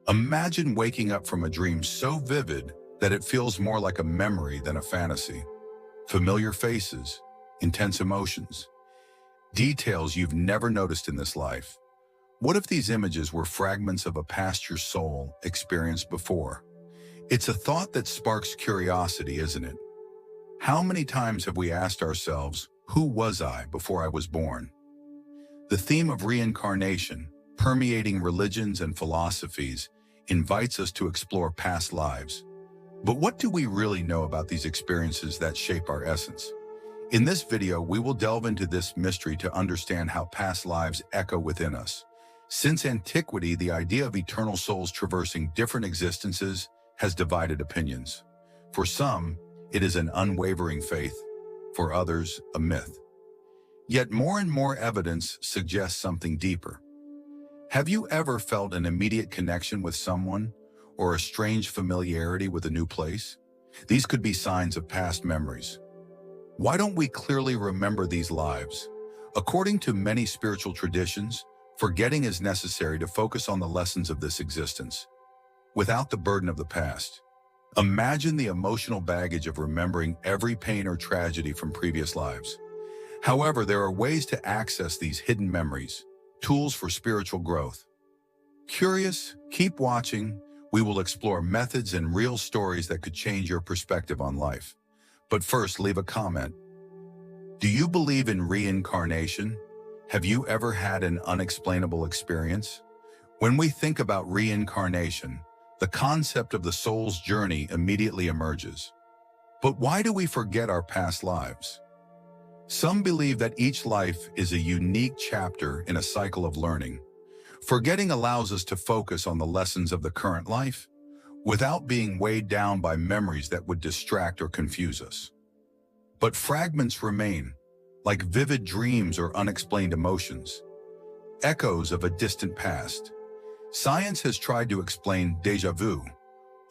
Imagine waking up from a dream so vivid that it feels more like a memory than a fantasy. Familiar faces, intense emotions, details you've never noticed in this life. What if these images were fragments of a past your soul experienced before? It's a thought that sparks curiosity, isn't it? How many times have we asked ourselves, who was I before I was born? The theme of reincarnation, permeating religions and philosophies, invites us to explore past lives. But what do we really know about these experiences that shape our essence? In this video, we will delve into this mystery to understand how past lives echo within us. Since antiquity, the idea of eternal souls traversing different existences has divided opinions. For some, it is an unwavering faith. For others, a myth. Yet more and more evidence suggests something deeper. Have you ever felt an immediate connection with someone or a strange familiarity with a new place? These could be signs of past memories. Why don't we clearly remember these lives? According to many spiritual traditions, forgetting is necessary to focus on the lessons of this existence, without the burden of the past. Imagine the emotional baggage of remembering every pain or tragedy from previous lives. However, there are ways to access these hidden memories, tools for spiritual growth. Curious? Keep watching. We will explore methods and real stories that could change your perspective on life. But first, leave a comment. Do you believe in reincarnation? Have you ever had an unexplainable experience? When we think about reincarnation, the concept of the soul's journey immediately emerges. But why do we forget our past lives? Some believe that each life is a unique chapter in a cycle of learning. Forgetting allows us to focus on the lessons of the current life, without being weighed down by memories that would distract or confuse us. But fragments remain, like vivid dreams or unexplained emotions, echoes of a distant past. Science has tried to explain déjà vu,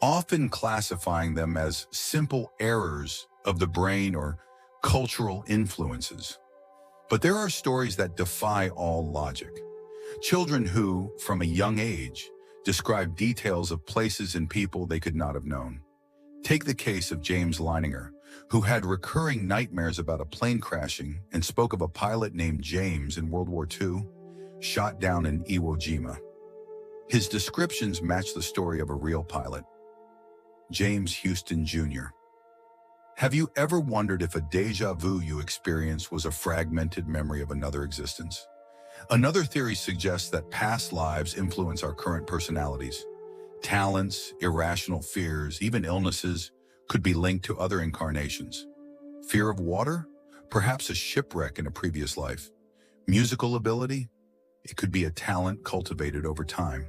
often classifying them as simple errors of the brain or cultural influences. But there are stories that defy all logic. Children who, from a young age, describe details of places and people they could not have known. Take the case of James Leininger, who had recurring nightmares about a plane crashing and spoke of a pilot named James in World War II, shot down in Iwo Jima. His descriptions match the story of a real pilot, James Houston Jr. Have you ever wondered if a déjà vu you experienced was a fragmented memory of another existence? Another theory suggests that past lives influence our current personalities. Talents, irrational fears, even illnesses could be linked to other incarnations. Fear of water? Perhaps a shipwreck in a previous life. Musical ability? It could be a talent cultivated over time.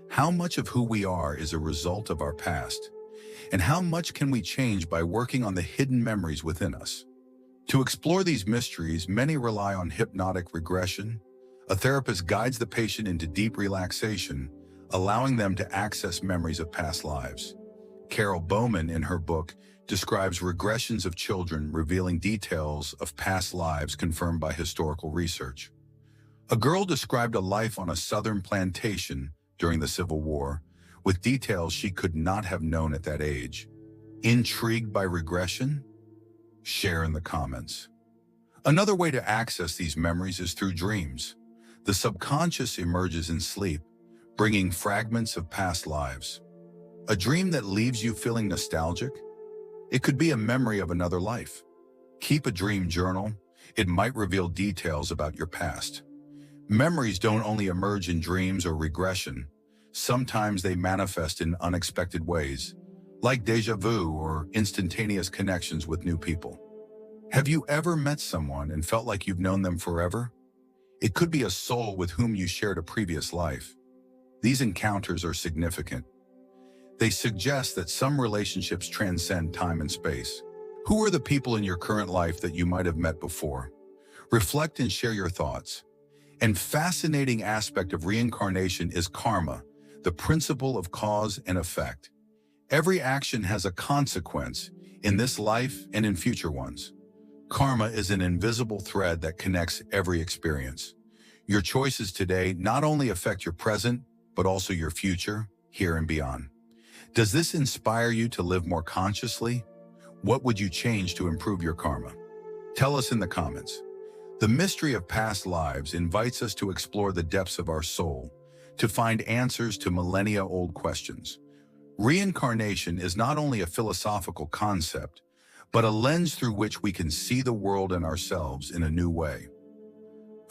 How much of who we are is a result of our past? And how much can we change by working on the hidden memories within us? To explore these mysteries, many rely on hypnotic regression. A therapist guides the patient into deep relaxation, allowing them to access memories of past lives. Carol Bowman, in her book, describes regressions of children revealing details of past lives confirmed by historical research. A girl described a life on a southern plantation during the Civil War, with details she could not have known at that age. Intrigued by regression? Share in the comments. Another way to access these memories is through dreams. The subconscious emerges in sleep, bringing fragments of past lives. A dream that leaves you feeling nostalgic? It could be a memory of another life. Keep a dream journal. It might reveal details about your past. Memories don't only emerge in dreams or regression. Sometimes they manifest in unexpected ways, like déjà vu or instantaneous connections with new people. Have you ever met someone and felt like you've known them forever? It could be a soul with whom you shared a previous life. These encounters are significant. They suggest that some relationships transcend time and space. Who are the people in your current life that you might have met before? Reflect and share your thoughts. An fascinating aspect of reincarnation is karma, the principle of cause and effect. Every action has a consequence in this life and in future ones. Karma is an invisible thread that connects every experience. Your choices today not only affect your present, but also your future. here and beyond. Does this inspire you to live more consciously? What would you change to improve your karma? Tell us in the comments. The mystery of past lives invites us to explore the depths of our soul, to find answers to millennia-old questions. Reincarnation is not only a philosophical concept, but a lens through which we can see the world and ourselves in a new way.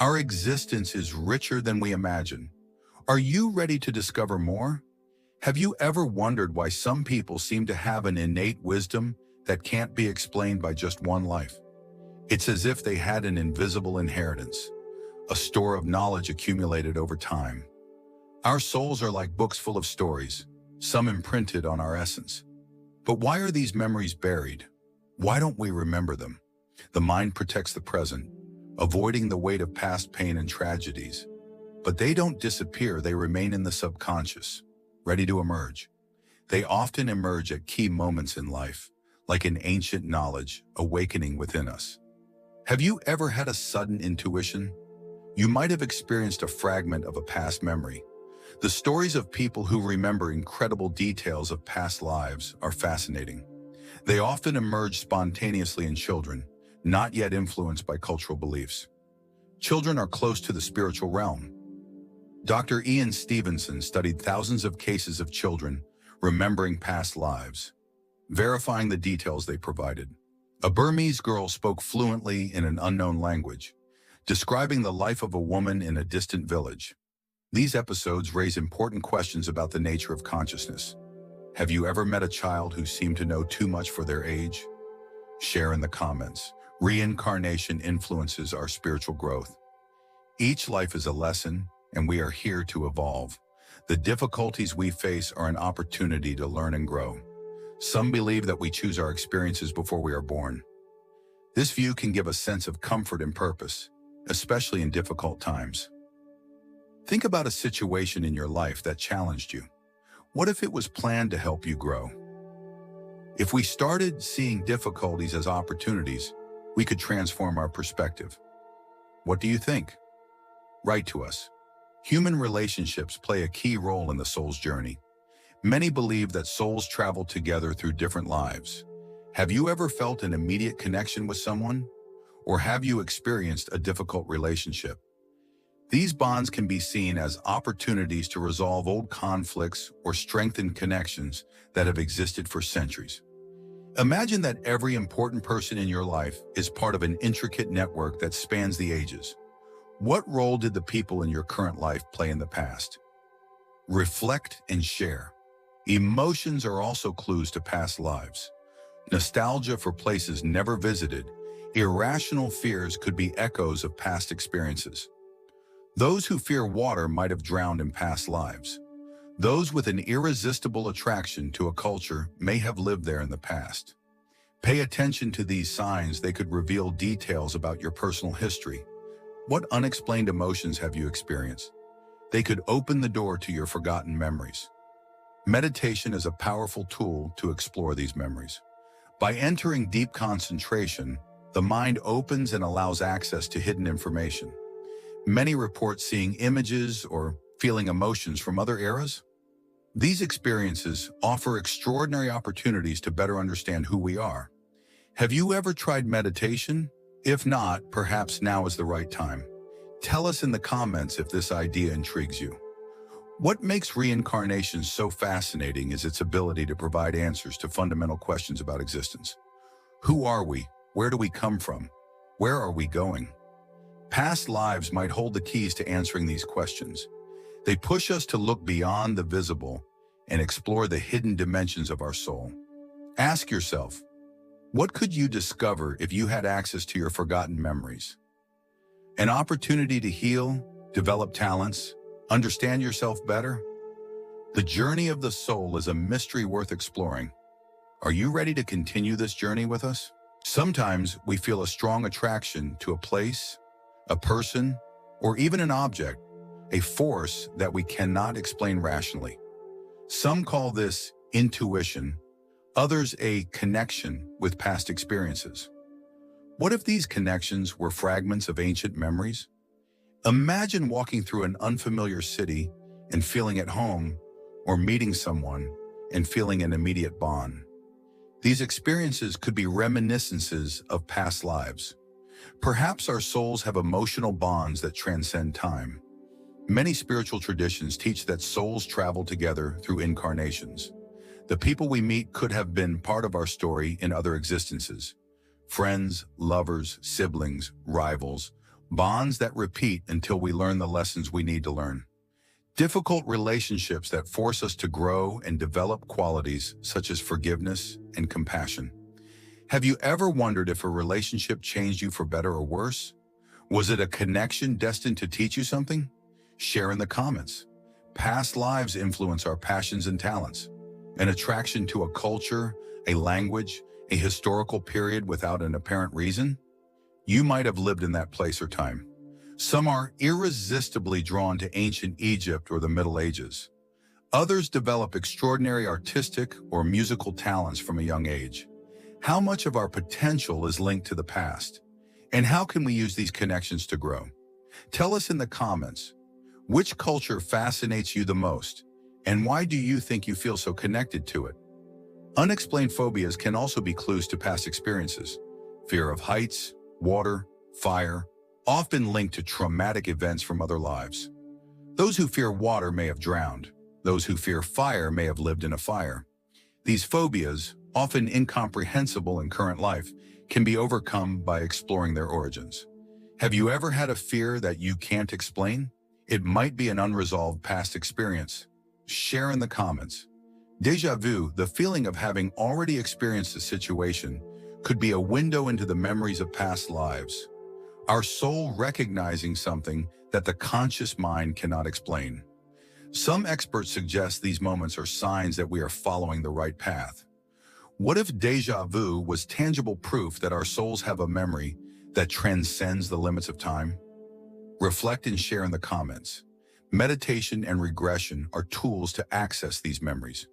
Our existence is richer than we imagine. Are you ready to discover more? Have you ever wondered why some people seem to have an innate wisdom that can't be explained by just one life? It's as if they had an invisible inheritance, a store of knowledge accumulated over time. Our souls are like books full of stories, some imprinted on our essence. But why are these memories buried? Why don't we remember them? The mind protects the present, avoiding the weight of past pain and tragedies. But they don't disappear, they remain in the subconscious, ready to emerge. They often emerge at key moments in life, like an ancient knowledge awakening within us. Have you ever had a sudden intuition? You might have experienced a fragment of a past memory. The stories of people who remember incredible details of past lives are fascinating. They often emerge spontaneously in children, not yet influenced by cultural beliefs. Children are close to the spiritual realm. Dr. Ian Stevenson studied thousands of cases of children remembering past lives, verifying the details they provided. A Burmese girl spoke fluently in an unknown language, describing the life of a woman in a distant village. These episodes raise important questions about the nature of consciousness. Have you ever met a child who seemed to know too much for their age? Share in the comments. Reincarnation influences our spiritual growth. Each life is a lesson, and we are here to evolve. The difficulties we face are an opportunity to learn and grow. Some believe that we choose our experiences before we are born. This view can give a sense of comfort and purpose, especially in difficult times. Think about a situation in your life that challenged you. What if it was planned to help you grow? If we started seeing difficulties as opportunities, we could transform our perspective. What do you think? Write to us. Human relationships play a key role in the soul's journey. Many believe that souls travel together through different lives. Have you ever felt an immediate connection with someone? Or have you experienced a difficult relationship? These bonds can be seen as opportunities to resolve old conflicts or strengthen connections that have existed for centuries. Imagine that every important person in your life is part of an intricate network that spans the ages. What role did the people in your current life play in the past? Reflect and share. Emotions are also clues to past lives. Nostalgia for places never visited, irrational fears could be echoes of past experiences. Those who fear water might have drowned in past lives. Those with an irresistible attraction to a culture may have lived there in the past. Pay attention to these signs, they could reveal details about your personal history. What unexplained emotions have you experienced? They could open the door to your forgotten memories. Meditation is a powerful tool to explore these memories. By entering deep concentration, the mind opens and allows access to hidden information. Many report seeing images or feeling emotions from other eras. These experiences offer extraordinary opportunities to better understand who we are. Have you ever tried meditation? If not, perhaps now is the right time. Tell us in the comments if this idea intrigues you. What makes reincarnation so fascinating is its ability to provide answers to fundamental questions about existence. Who are we? Where do we come from? Where are we going? Past lives might hold the keys to answering these questions. They push us to look beyond the visible and explore the hidden dimensions of our soul. Ask yourself, what could you discover if you had access to your forgotten memories? An opportunity to heal, develop talents, understand yourself better? The journey of the soul is a mystery worth exploring. Are you ready to continue this journey with us? Sometimes we feel a strong attraction to a place, a person, or even an object, a force that we cannot explain rationally. Some call this intuition, others a connection with past experiences. What if these connections were fragments of ancient memories? Imagine walking through an unfamiliar city and feeling at home, or meeting someone and feeling an immediate bond. These experiences could be reminiscences of past lives. Perhaps our souls have emotional bonds that transcend time. Many spiritual traditions teach that souls travel together through incarnations. The people we meet could have been part of our story in other existences. Friends, lovers, siblings, rivals, bonds that repeat until we learn the lessons we need to learn. Difficult relationships that force us to grow and develop qualities such as forgiveness and compassion. Have you ever wondered if a relationship changed you for better or worse? Was it a connection destined to teach you something? Share in the comments. Past lives influence our passions and talents. An attraction to a culture, a language, a historical period without an apparent reason? You might have lived in that place or time. Some are irresistibly drawn to ancient Egypt or the Middle Ages. Others develop extraordinary artistic or musical talents from a young age. How much of our potential is linked to the past? And how can we use these connections to grow? Tell us in the comments, which culture fascinates you the most? And why do you think you feel so connected to it? Unexplained phobias can also be clues to past experiences. Fear of heights, water, fire, often linked to traumatic events from other lives. Those who fear water may have drowned. Those who fear fire may have lived in a fire. These phobias, often incomprehensible in current life, can be overcome by exploring their origins. Have you ever had a fear that you can't explain? It might be an unresolved past experience. Share in the comments. Déjà vu, the feeling of having already experienced a situation, could be a window into the memories of past lives. Our soul recognizing something that the conscious mind cannot explain. Some experts suggest these moments are signs that we are following the right path. What if déjà vu was tangible proof that our souls have a memory that transcends the limits of time? Reflect and share in the comments. Meditation and regression are tools to access these memories.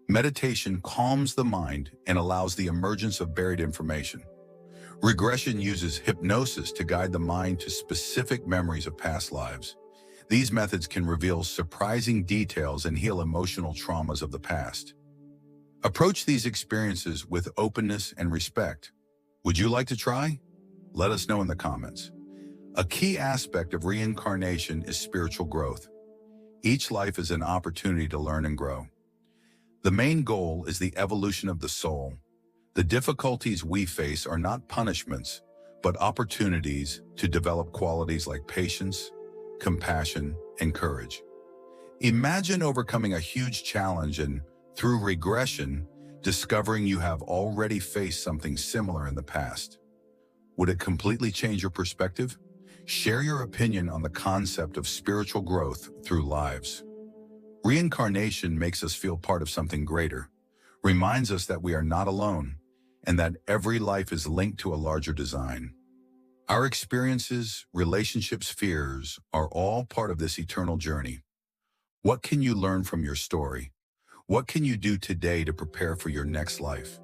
Meditation calms the mind and allows the emergence of buried information. Regression uses hypnosis to guide the mind to specific memories of past lives. These methods can reveal surprising details and heal emotional traumas of the past. Approach these experiences with openness and respect. Would you like to try? Let us know in the comments. A key aspect of reincarnation is spiritual growth. Each life is an opportunity to learn and grow. The main goal is the evolution of the soul. The difficulties we face are not punishments, but opportunities to develop qualities like patience, compassion, and courage. Imagine overcoming a huge challenge and, through regression, discovering you have already faced something similar in the past. Would it completely change your perspective? Share your opinion on the concept of spiritual growth through lives. Reincarnation makes us feel part of something greater, reminds us that we are not alone, and that every life is linked to a larger design. Our experiences, relationships, fears are all part of this eternal journey. What can you learn from your story? What can you do today to prepare for your next life?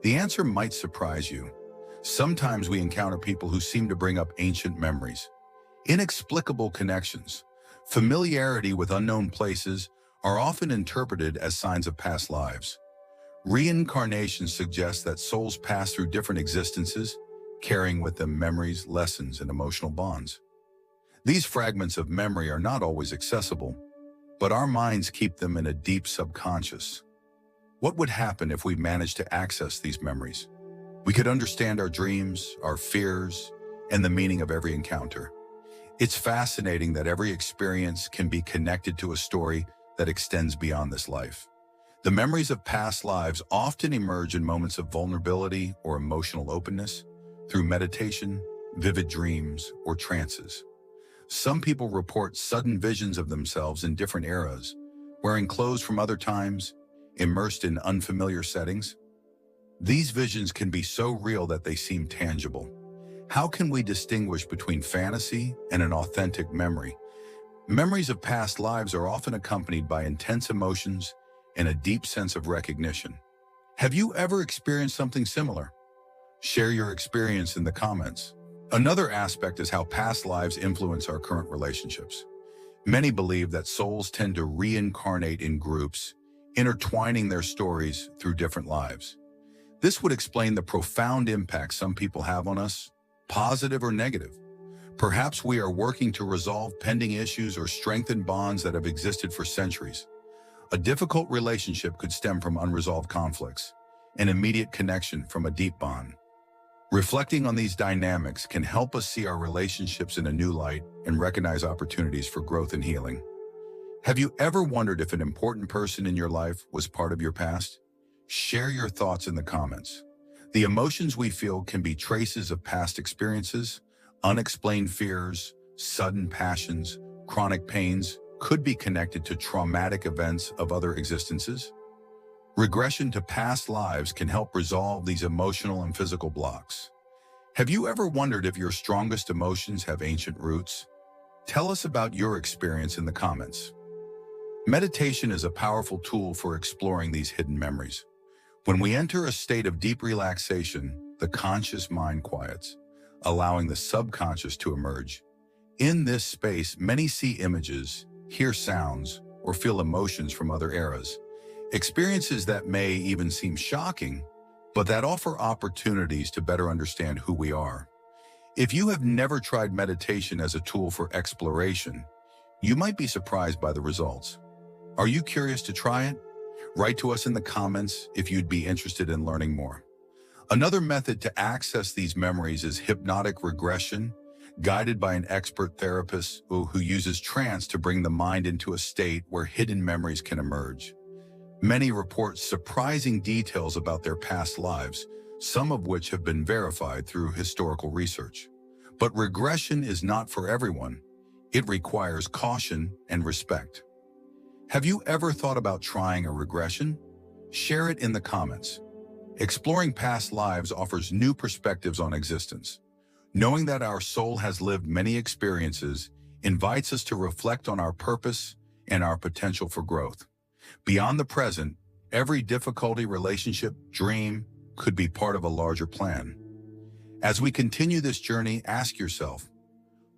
The answer might surprise you. Sometimes we encounter people who seem to bring up ancient memories, inexplicable connections. Familiarity with unknown places are often interpreted as signs of past lives. Reincarnation suggests that souls pass through different existences, carrying with them memories, lessons, and emotional bonds. These fragments of memory are not always accessible, but our minds keep them in a deep subconscious. What would happen if we managed to access these memories? We could understand our dreams, our fears, and the meaning of every encounter. It's fascinating that every experience can be connected to a story that extends beyond this life. The memories of past lives often emerge in moments of vulnerability or emotional openness through meditation, vivid dreams, or trances. Some people report sudden visions of themselves in different eras, wearing clothes from other times, immersed in unfamiliar settings. These visions can be so real that they seem tangible. How can we distinguish between fantasy and an authentic memory? Memories of past lives are often accompanied by intense emotions and a deep sense of recognition. Have you ever experienced something similar? Share your experience in the comments. Another aspect is how past lives influence our current relationships. Many believe that souls tend to reincarnate in groups, intertwining their stories through different lives. This would explain the profound impact some people have on us, positive or negative. Perhaps we are working to resolve pending issues or strengthen bonds that have existed for centuries. A difficult relationship could stem from unresolved conflicts, an immediate connection from a deep bond. Reflecting on these dynamics can help us see our relationships in a new light and recognize opportunities for growth and healing. Have you ever wondered if an important person in your life was part of your past? Share your thoughts in the comments. The emotions we feel can be traces of past experiences, unexplained fears, sudden passions, chronic pains, could be connected to traumatic events of other existences. Regression to past lives can help resolve these emotional and physical blocks. Have you ever wondered if your strongest emotions have ancient roots? Tell us about your experience in the comments. Meditation is a powerful tool for exploring these hidden memories. When we enter a state of deep relaxation, the conscious mind quiets, allowing the subconscious to emerge. In this space, many see images, hear sounds, or feel emotions from other eras. Experiences that may even seem shocking, but that offer opportunities to better understand who we are. If you have never tried meditation as a tool for exploration, you might be surprised by the results. Are you curious to try it? Write to us in the comments if you'd be interested in learning more. Another method to access these memories is hypnotic regression, guided by an expert therapist who uses trance to bring the mind into a state where hidden memories can emerge. Many report surprising details about their past lives, some of which have been verified through historical research. But regression is not for everyone. It requires caution and respect. Have you ever thought about trying a regression? Share it in the comments. Exploring past lives offers new perspectives on existence. Knowing that our soul has lived many experiences invites us to reflect on our purpose and our potential for growth. Beyond the present, every difficulty, relationship, dream could be part of a larger plan. As we continue this journey, ask yourself,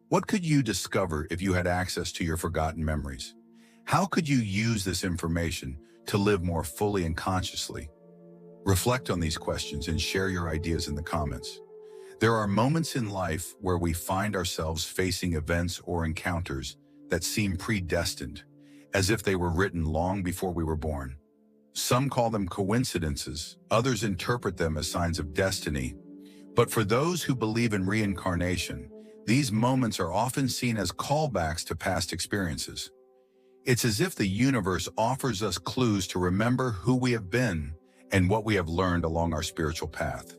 what could you discover if you had access to your forgotten memories? How could you use this information to live more fully and consciously? Reflect on these questions and share your ideas in the comments. There are moments in life where we find ourselves facing events or encounters that seem predestined, as if they were written long before we were born. Some call them coincidences, others interpret them as signs of destiny. But for those who believe in reincarnation, these moments are often seen as callbacks to past experiences. It's as if the universe offers us clues to remember who we have been and what we have learned along our spiritual path.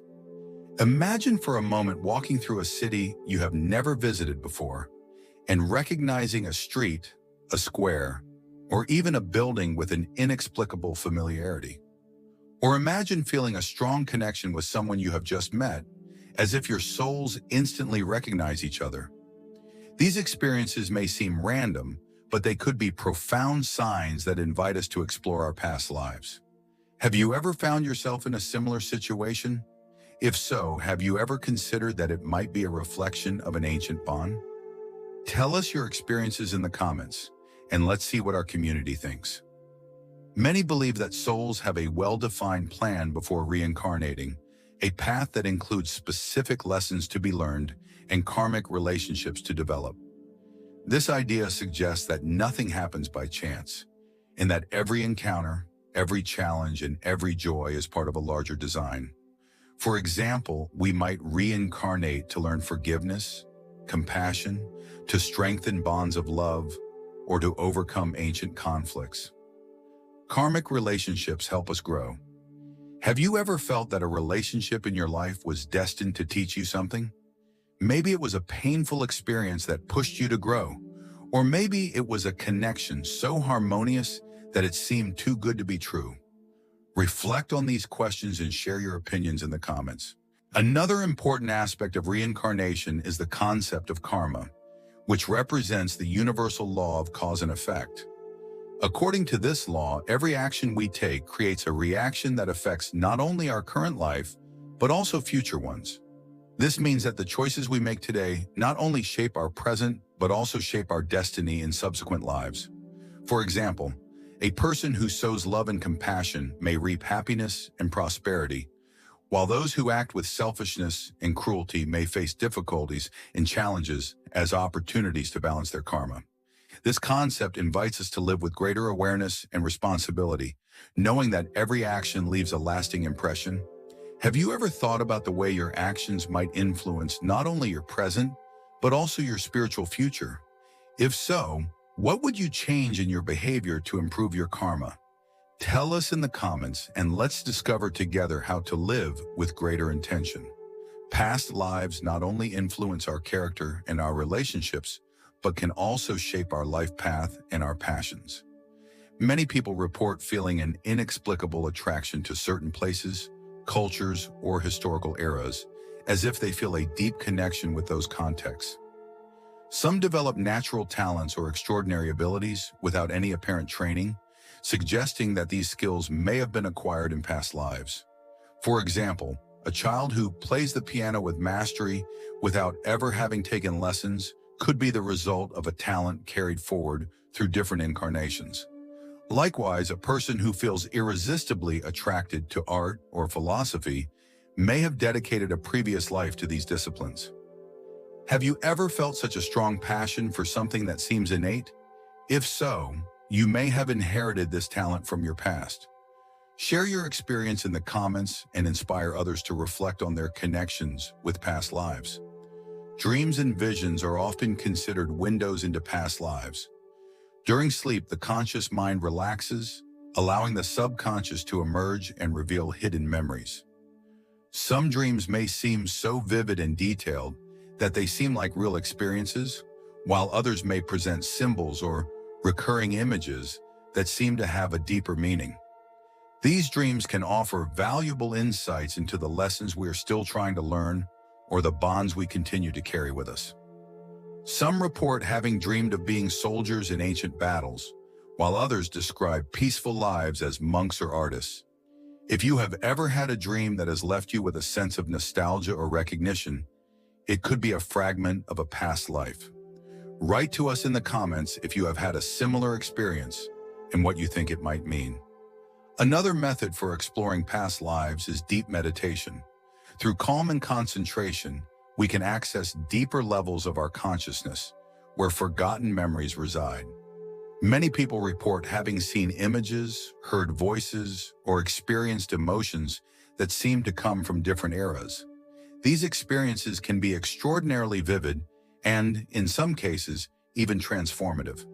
Imagine for a moment walking through a city you have never visited before and recognizing a street, a square, or even a building with an inexplicable familiarity. Or imagine feeling a strong connection with someone you have just met, as if your souls instantly recognize each other. These experiences may seem random, but they could be profound signs that invite us to explore our past lives. Have you ever found yourself in a similar situation? If so, have you ever considered that it might be a reflection of an ancient bond? Tell us your experiences in the comments, and let's see what our community thinks. Many believe that souls have a well-defined plan before reincarnating, a path that includes specific lessons to be learned and karmic relationships to develop. This idea suggests that nothing happens by chance, and that every encounter, every challenge, and every joy is part of a larger design. For example, we might reincarnate to learn forgiveness, compassion, to strengthen bonds of love, or to overcome ancient conflicts. Karmic relationships help us grow. Have you ever felt that a relationship in your life was destined to teach you something? Maybe it was a painful experience that pushed you to grow, or maybe it was a connection so harmonious that it seemed too good to be true. Reflect on these questions and share your opinions in the comments. Another important aspect of reincarnation is the concept of karma, which represents the universal law of cause and effect. According to this law, every action we take creates a reaction that affects not only our current life, but also future ones. This means that the choices we make today not only shape our present, but also shape our destiny in subsequent lives. For example, a person who sows love and compassion may reap happiness and prosperity, while those who act with selfishness and cruelty may face difficulties and challenges as opportunities to balance their karma. This concept invites us to live with greater awareness and responsibility, knowing that every action leaves a lasting impression. Have you ever thought about the way your actions might influence not only your present, but also your spiritual future? If so, what would you change in your behavior to improve your karma? Tell us in the comments and let's discover together how to live with greater intention. Past lives not only influence our character and our relationships, but can also shape our life path and our passions. Many people report feeling an inexplicable attraction to certain places, cultures, or historical eras, as if they feel a deep connection with those contexts. Some develop natural talents or extraordinary abilities without any apparent training, suggesting that these skills may have been acquired in past lives. For example, a child who plays the piano with mastery without ever having taken lessons could be the result of a talent carried forward through different incarnations. Likewise, a person who feels irresistibly attracted to art or philosophy may have dedicated a previous life to these disciplines. Have you ever felt such a strong passion for something that seems innate? If so, you may have inherited this talent from your past. Share your experience in the comments and inspire others to reflect on their connections with past lives. Dreams and visions are often considered windows into past lives. During sleep, the conscious mind relaxes, allowing the subconscious to emerge and reveal hidden memories. Some dreams may seem so vivid and detailed that they seem like real experiences, while others may present symbols or recurring images that seem to have a deeper meaning. These dreams can offer valuable insights into the lessons we are still trying to learn or the bonds we continue to carry with us. Some report having dreamed of being soldiers in ancient battles, while others describe peaceful lives as monks or artists. If you have ever had a dream that has left you with a sense of nostalgia or recognition, it could be a fragment of a past life. Write to us in the comments if you have had a similar experience and what you think it might mean. Another method for exploring past lives is deep meditation. Through calm and concentration, we can access deeper levels of our consciousness, where forgotten memories reside. Many people report having seen images, heard voices, or experienced emotions that seem to come from different eras. These experiences can be extraordinarily vivid and, in some cases, even transformative.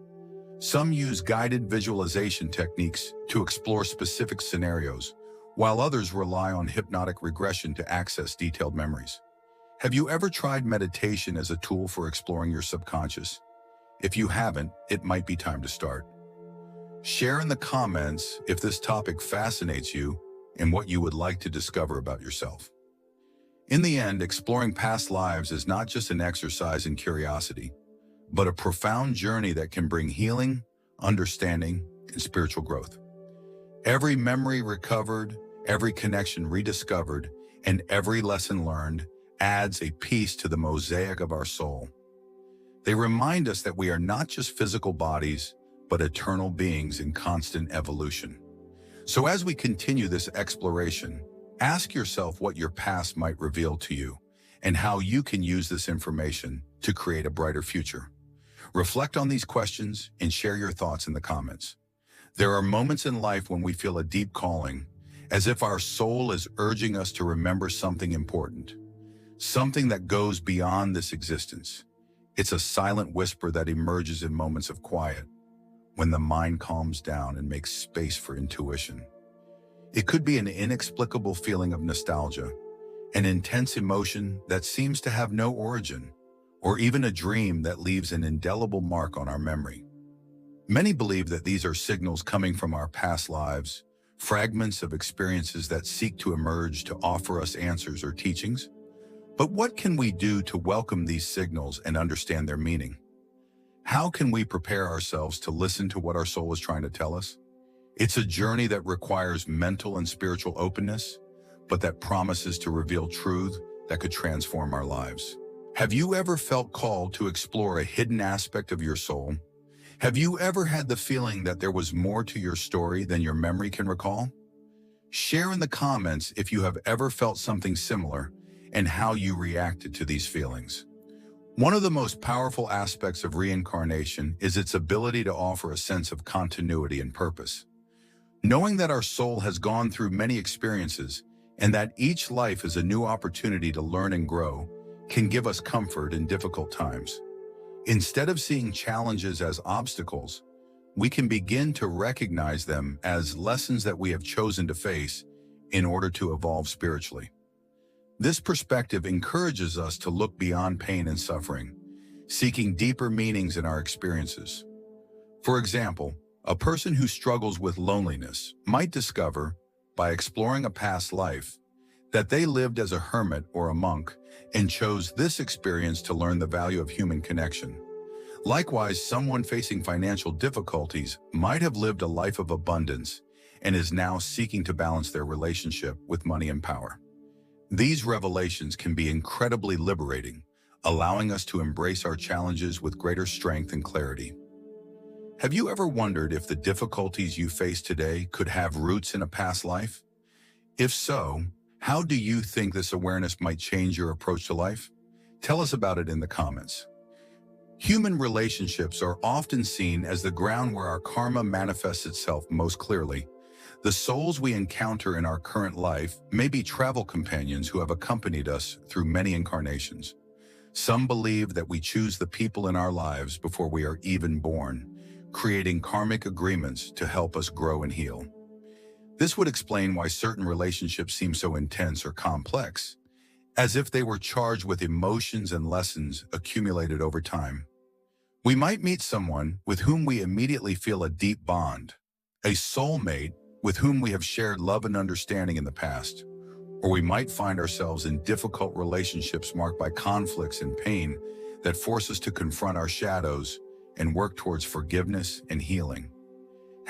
Some use guided visualization techniques to explore specific scenarios, while others rely on hypnotic regression to access detailed memories. Have you ever tried meditation as a tool for exploring your subconscious? If you haven't, it might be time to start. Share in the comments if this topic fascinates you and what you would like to discover about yourself. In the end, exploring past lives is not just an exercise in curiosity, but a profound journey that can bring healing, understanding, and spiritual growth. Every memory recovered, every connection rediscovered, and every lesson learned adds a piece to the mosaic of our soul. They remind us that we are not just physical bodies, but eternal beings in constant evolution. So as we continue this exploration, ask yourself what your past might reveal to you and how you can use this information to create a brighter future. Reflect on these questions and share your thoughts in the comments. There are moments in life when we feel a deep calling, as if our soul is urging us to remember something important, something that goes beyond this existence. It's a silent whisper that emerges in moments of quiet, when the mind calms down and makes space for intuition. It could be an inexplicable feeling of nostalgia, an intense emotion that seems to have no origin, or even a dream that leaves an indelible mark on our memory. Many believe that these are signals coming from our past lives, fragments of experiences that seek to emerge to offer us answers or teachings. But what can we do to welcome these signals and understand their meaning? How can we prepare ourselves to listen to what our soul is trying to tell us? It's a journey that requires mental and spiritual openness, but that promises to reveal truth that could transform our lives. Have you ever felt called to explore a hidden aspect of your soul? Have you ever had the feeling that there was more to your story than your memory can recall? Share in the comments if you have ever felt something similar and how you reacted to these feelings. One of the most powerful aspects of reincarnation is its ability to offer a sense of continuity and purpose. Knowing that our soul has gone through many experiences and that each life is a new opportunity to learn and grow can give us comfort in difficult times. Instead of seeing challenges as obstacles, we can begin to recognize them as lessons that we have chosen to face in order to evolve spiritually. This perspective encourages us to look beyond pain and suffering, seeking deeper meanings in our experiences. For example, a person who struggles with loneliness might discover, by exploring a past life, that they lived as a hermit or a monk and chose this experience to learn the value of human connection. Likewise, someone facing financial difficulties might have lived a life of abundance and is now seeking to balance their relationship with money and power. These revelations can be incredibly liberating, allowing us to embrace our challenges with greater strength and clarity. Have you ever wondered if the difficulties you face today could have roots in a past life? If so, how do you think this awareness might change your approach to life? Tell us about it in the comments. Human relationships are often seen as the ground where our karma manifests itself most clearly. The souls we encounter in our current life may be travel companions who have accompanied us through many incarnations. Some believe that we choose the people in our lives before we are even born, creating karmic agreements to help us grow and heal. This would explain why certain relationships seem so intense or complex, as if they were charged with emotions and lessons accumulated over time. We might meet someone with whom we immediately feel a deep bond, a soulmate with whom we have shared love and understanding in the past, or we might find ourselves in difficult relationships marked by conflicts and pain that force us to confront our shadows and work towards forgiveness and healing.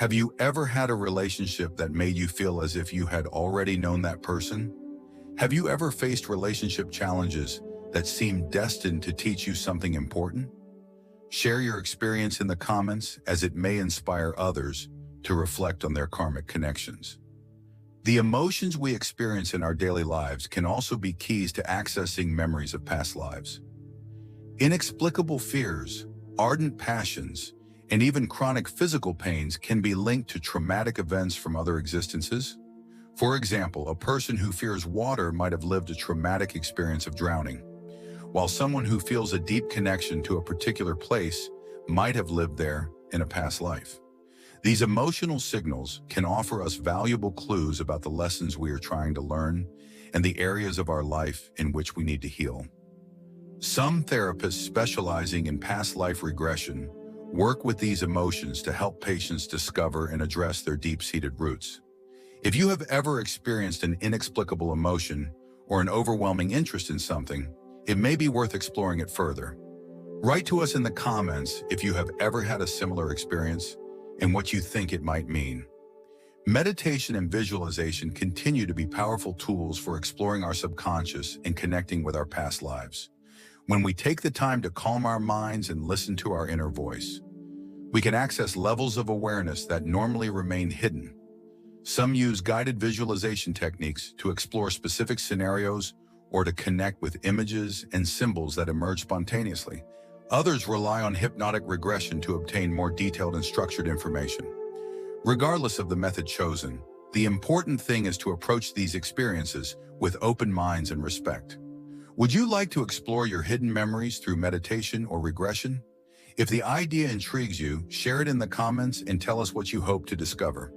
Have you ever had a relationship that made you feel as if you had already known that person? Have you ever faced relationship challenges that seemed destined to teach you something important? Share your experience in the comments, as it may inspire others to reflect on their karmic connections. The emotions we experience in our daily lives can also be keys to accessing memories of past lives. Inexplicable fears, ardent passions, and even chronic physical pains can be linked to traumatic events from other existences. For example, a person who fears water might have lived a traumatic experience of drowning, while someone who feels a deep connection to a particular place might have lived there in a past life. These emotional signals can offer us valuable clues about the lessons we are trying to learn and the areas of our life in which we need to heal. Some therapists specializing in past life regression work with these emotions to help patients discover and address their deep-seated roots. If you have ever experienced an inexplicable emotion or an overwhelming interest in something, it may be worth exploring it further. Write to us in the comments if you have ever had a similar experience and what you think it might mean. Meditation and visualization continue to be powerful tools for exploring our subconscious and connecting with our past lives. When we take the time to calm our minds and listen to our inner voice, we can access levels of awareness that normally remain hidden. Some use guided visualization techniques to explore specific scenarios or to connect with images and symbols that emerge spontaneously. Others rely on hypnotic regression to obtain more detailed and structured information. Regardless of the method chosen, the important thing is to approach these experiences with open minds and respect. Would you like to explore your hidden memories through meditation or regression? If the idea intrigues you, share it in the comments and tell us what you hope to discover.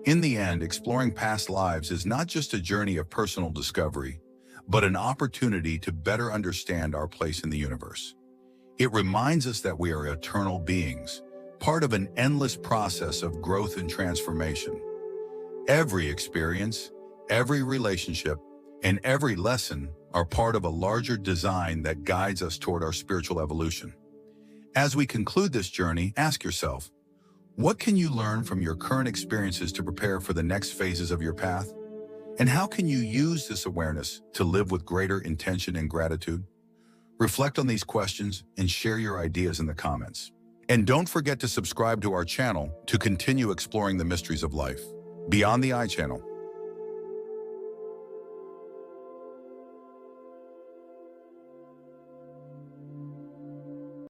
In the end, exploring past lives is not just a journey of personal discovery, but an opportunity to better understand our place in the universe. It reminds us that we are eternal beings, part of an endless process of growth and transformation. Every experience, every relationship, and every lesson are part of a larger design that guides us toward our spiritual evolution. As we conclude this journey, ask yourself, what can you learn from your current experiences to prepare for the next phases of your path? And how can you use this awareness to live with greater intention and gratitude? Reflect on these questions and share your ideas in the comments. And don't forget to subscribe to our channel to continue exploring the mysteries of life. Beyond the Eye channel.